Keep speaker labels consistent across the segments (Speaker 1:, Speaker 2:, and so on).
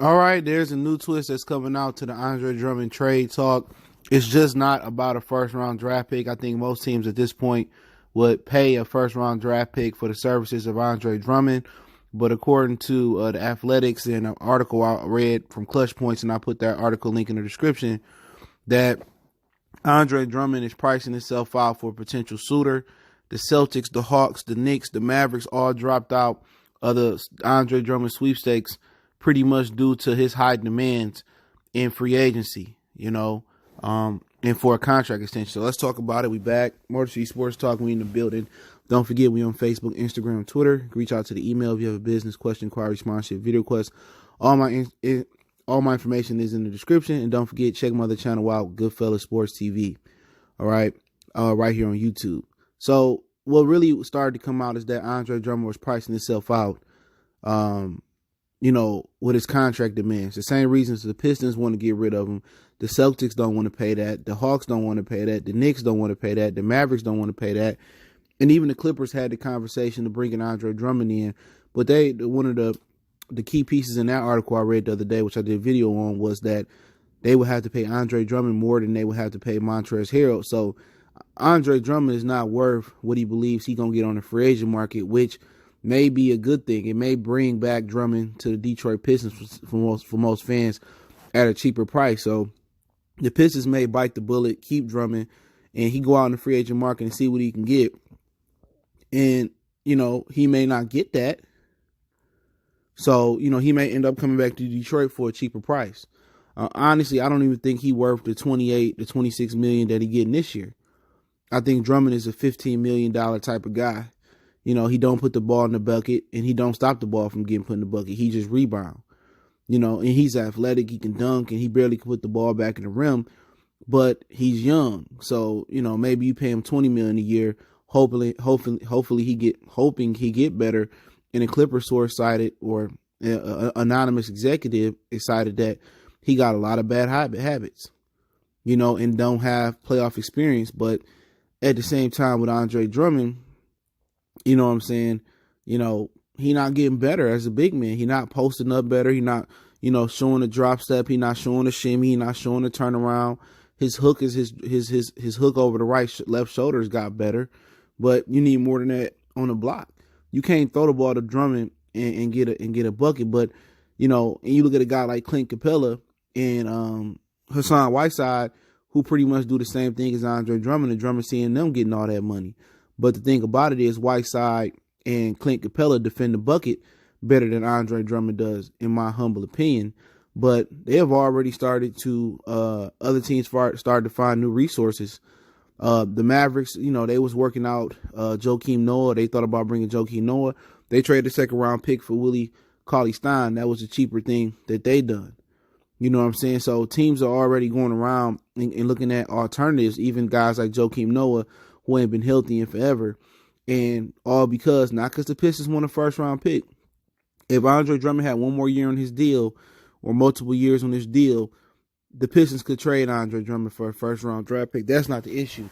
Speaker 1: All right, there's a new twist that's coming out to the Andre Drummond trade talk. It's just not about a first-round draft pick. I think most teams at this point would pay a first-round draft pick for the services of Andre Drummond. But according to the Athletics and an article I read from Clutch Points, and I put that article link in the description, that Andre Drummond is pricing himself out for a potential suitor. The Celtics, the Hawks, the Knicks, the Mavericks all dropped out of the Andre Drummond sweepstakes pretty much due to his high demands in free agency, and for a contract extension. So let's talk about it. We back. Motor City Sports Talk. We in the building. Don't forget, we on Facebook, Instagram, Twitter. Reach out to the email if you have a business question, inquiry, sponsorship, video request. All my information is in the description. And don't forget, check my other channel out, Goodfellas Sports TV. All right, right here on YouTube. So what really started to come out is that Andre Drummond was pricing himself out, with his contract demands. The same reasons the Pistons want to get rid of him. The Celtics don't want to pay that. The Hawks don't want to pay that. The Knicks don't want to pay that. The Mavericks don't want to pay that. And even the Clippers had the conversation of bringing Andre Drummond in. But one of the key pieces in that article I read the other day, which I did a video on, was that they would have to pay Andre Drummond more than they would have to pay Montrezl Harrell. So Andre Drummond is not worth what he believes he's going to get on the free agent market, which may be a good thing. It may bring back Drummond to the Detroit Pistons for most fans at a cheaper price. So the Pistons may bite the bullet, keep Drummond, and he go out in the free agent market and see what he can get. And, he may not get that. So, he may end up coming back to Detroit for a cheaper price. Honestly, I don't even think he's worth the $28 to $26 million that he's getting this year. I think Drummond is a $15 million type of guy. He don't put the ball in the bucket, and he don't stop the ball from getting put in the bucket. He just rebound. And he's athletic. He can dunk, and he barely can put the ball back in the rim. But he's young, so maybe you pay him $20 million a year. Hoping he get better. And a Clipper source cited, or anonymous executive cited, that he got a lot of bad habits, and don't have playoff experience. But at the same time, with Andre Drummond, you know what I'm saying? He not getting better as a big man. He not posting up better. He not, showing a drop step. He not showing a shimmy. He not showing a turnaround. His hook is his hook over the left shoulder has got better. But you need more than that on the block. You can't throw the ball to Drummond and get a bucket. But and you look at a guy like Clint Capella and Hassan Whiteside, who pretty much do the same thing as Andre Drummond, and Drummond seeing them getting all that money. But the thing about it is Whiteside and Clint Capella defend the bucket better than Andre Drummond does, in my humble opinion. But they have already started to, other teams started to find new resources. The Mavericks, they was working out Joakim Noah. They thought about bringing Joakim Noah. They traded the second-round pick for Willie Cauley-Stein. That was a cheaper thing that they done. You know what I'm saying? So teams are already going around and looking at alternatives, even guys like Joakim Noah, who ain't been healthy in forever. And all because, not because the Pistons won a first-round pick. If Andre Drummond had one more year on his deal, or multiple years on his deal, the Pistons could trade Andre Drummond for a first-round draft pick. That's not the issue.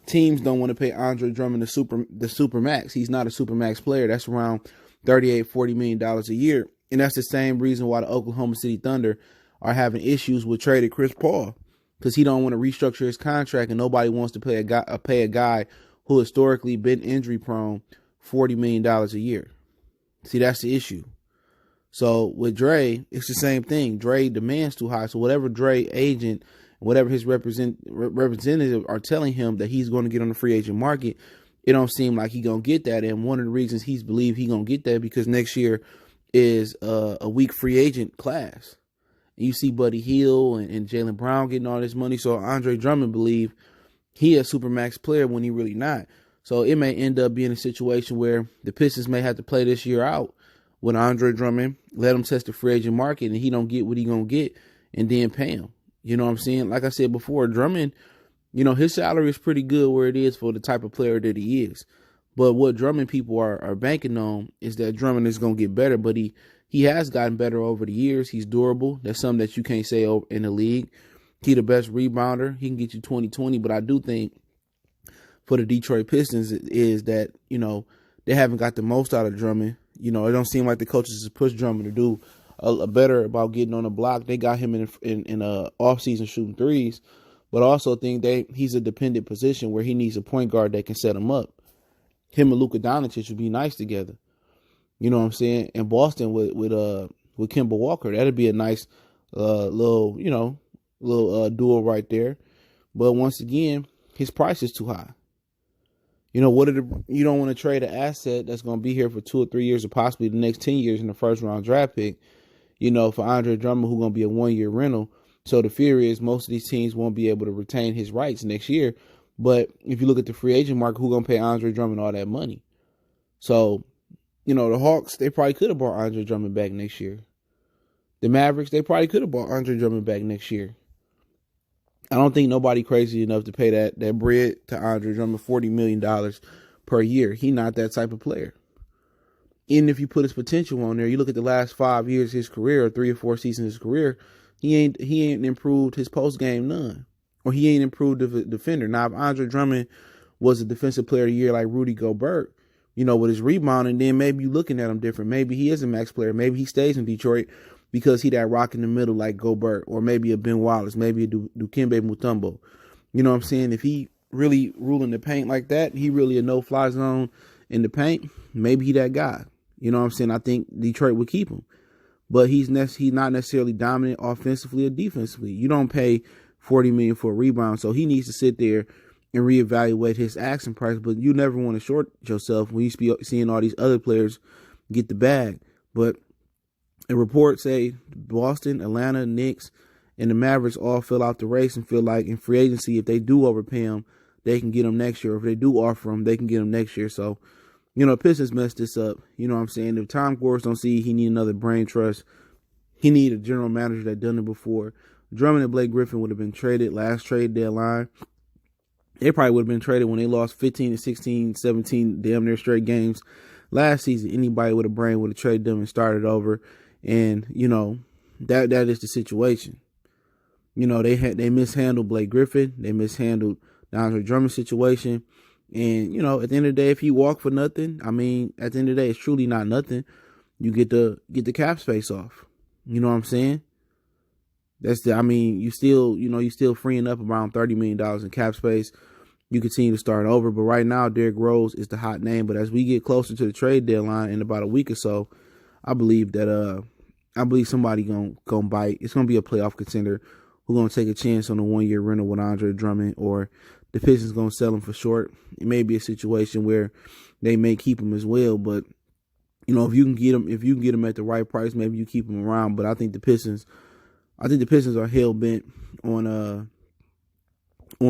Speaker 1: Teams don't want to pay Andre Drummond the super max. He's not a super max player. That's around $38, $40 million a year. And that's the same reason why the Oklahoma City Thunder are having issues with trading Chris Paul, because he don't want to restructure his contract, and nobody wants to pay a guy who historically been injury prone $40 million a year. See, that's the issue. So with Dre, it's the same thing. Dre demands too high. So whatever Dre agent, whatever his representative are telling him that he's going to get on the free agent market, it don't seem like he going to get that. And one of the reasons he's believe he going to get that, because next year is a weak free agent class. And you see Buddy Hield and Jaylen Brown getting all this money. So Andre Drummond believe he a supermax player when he really not. So it may end up being a situation where the Pistons may have to play this year out with Andre Drummond, let him test the free agent market, and he don't get what he going to get, and then pay him. You know what I'm saying? Like I said before, Drummond, his salary is pretty good where it is for the type of player that he is. But what Drummond people are banking on is that Drummond is going to get better, but he has gotten better over the years. He's durable. That's something that you can't say in the league. He the best rebounder. He can get you 20-20, but I do think for the Detroit Pistons is that, they haven't got the most out of Drummond. It don't seem like the coaches has pushed Drummond to do better about getting on the block. They got him in off season shooting threes, but I also think he's a dependent position where he needs a point guard that can set him up. Him and Luka Doncic would be nice together. You know what I'm saying? And Boston with Kemba Walker, that'd be a nice little duo right there. But once again, his price is too high. You know, you don't want to trade an asset that's going to be here for 2 or 3 years or possibly the next 10 years in the first round draft pick, you know, for Andre Drummond, who's going to be a 1-year rental. So the fear is most of these teams won't be able to retain his rights next year. But if you look at the free agent market, who's going to pay Andre Drummond all that money? So, you know, the Hawks, they probably could have brought Andre Drummond back next year. The Mavericks, they probably could have brought Andre Drummond back next year. I don't think nobody crazy enough to pay that bread to Andre Drummond, $40 million per year. He not that type of player. Even if you put his potential on there, you look at the last 5 years of his career, or 3 or 4 seasons of his career, he ain't improved his post game none. Or he ain't improved the defender. Now, if Andre Drummond was a defensive player of the year like Rudy Gobert, you know, with his rebounding, then maybe you looking at him different. Maybe he is a max player. Maybe he stays in Detroit because he that rock in the middle like Gobert, or maybe a Ben Wallace, maybe a Dikembe Mutombo. You know what I'm saying? If he really ruling the paint like that, he really a no-fly zone in the paint, maybe he that guy. You know what I'm saying? I think Detroit would keep him. But he's not necessarily dominant offensively or defensively. You don't pay $40 million for a rebound, so he needs to sit there and reevaluate his asking price. But you never want to short yourself when you be seeing all these other players get the bag. But a report say Boston, Atlanta, Knicks, and the Mavericks all fill out the race and feel like in free agency, if they do overpay him, they can get him next year. If they do offer him, they can get him next year. So, you know, Pistons messed this up. You know what I'm saying? If Tom Gores don't see he need another brain trust, he need a general manager that done it before. Drummond and Blake Griffin would have been traded last trade deadline. They probably would have been traded when they lost 15 to 16, 17 damn near straight games last season. Anybody with a brain would have traded them and started over. And, you know, that is the situation. You know, they mishandled Blake Griffin. They mishandled the Andre Drummond situation. And, you know, at the end of the day, if you walk for nothing, I mean, at the end of the day, it's truly not nothing. You get the cap space off. You know what I'm saying? You still freeing up around $30 million in cap space. You continue to start over. But right now, Derrick Rose is the hot name. But as we get closer to the trade deadline in about a week or so, I believe somebody gonna bite. It's gonna be a playoff contender who's gonna take a chance on a 1-year rental with Andre Drummond, or the Pistons gonna sell him for short. It may be a situation where they may keep him as well, but you know, if you can get him at the right price, maybe you keep him around. But I think the Pistons are hell bent on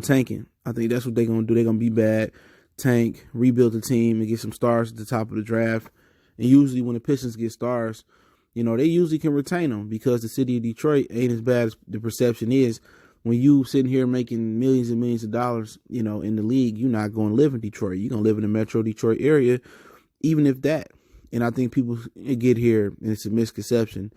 Speaker 1: tanking. I think that's what they're gonna do. They're gonna be bad, tank, rebuild the team, and get some stars at the top of the draft. And usually when the Pistons get stars, you know, they usually can retain them because the city of Detroit ain't as bad as the perception is. When you sitting here making millions and millions of dollars, you know, in the league, you're not going to live in Detroit. You're going to live in the Metro Detroit area, even if that. And I think people get here, and it's a misconception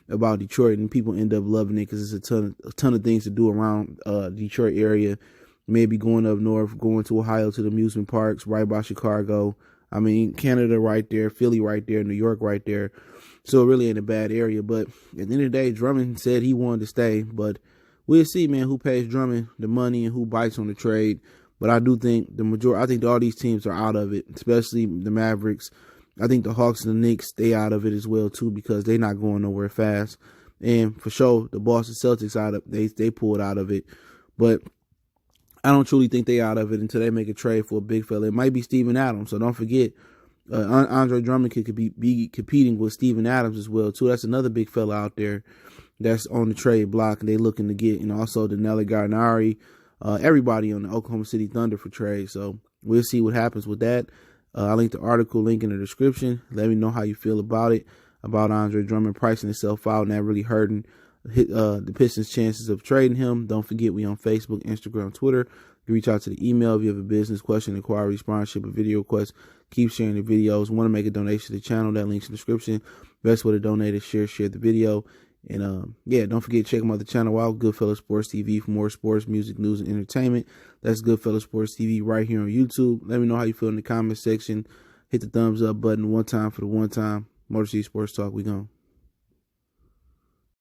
Speaker 1: about Detroit, and people end up loving it because it's a ton of things to do around Detroit area. Maybe going up north, going to Ohio to the amusement parks, right by Chicago. I mean, Canada right there, Philly right there, New York right there. So it really ain't a bad area. But at the end of the day, Drummond said he wanted to stay. But we'll see, man, who pays Drummond the money and who bites on the trade. But I do think I think all these teams are out of it, especially the Mavericks. I think the Hawks and the Knicks stay out of it as well, too, because they're not going nowhere fast. And for sure, the Boston Celtics they pulled out of it. But I don't truly think they out of it until they make a trade for a big fella. It might be Steven Adams, so don't forget, Andre Drummond could be competing with Steven Adams as well, too. That's another big fella out there that's on the trade block, and they looking to get, and also Danilo Gallinari, everybody on the Oklahoma City Thunder for trade. So we'll see what happens with that. I'll link the article, link in the description. Let me know how you feel about it, about Andre Drummond pricing himself out and that really hurting the Pistons' chances of trading him. Don't forget, we on Facebook, Instagram, Twitter. You reach out to the email if you have a business question, inquiry, sponsorship, or video request. Keep sharing the videos. Want to make a donation to the channel? That link's in the description. Best way to donate is share the video. And don't forget to check my other channel out, Goodfellas Sports TV, for more sports, music, news, and entertainment. That's Goodfellas Sports TV right here on YouTube. Let me know how you feel in the comment section. Hit the thumbs up button one time for the one time. Motor City Sports Talk, we gone.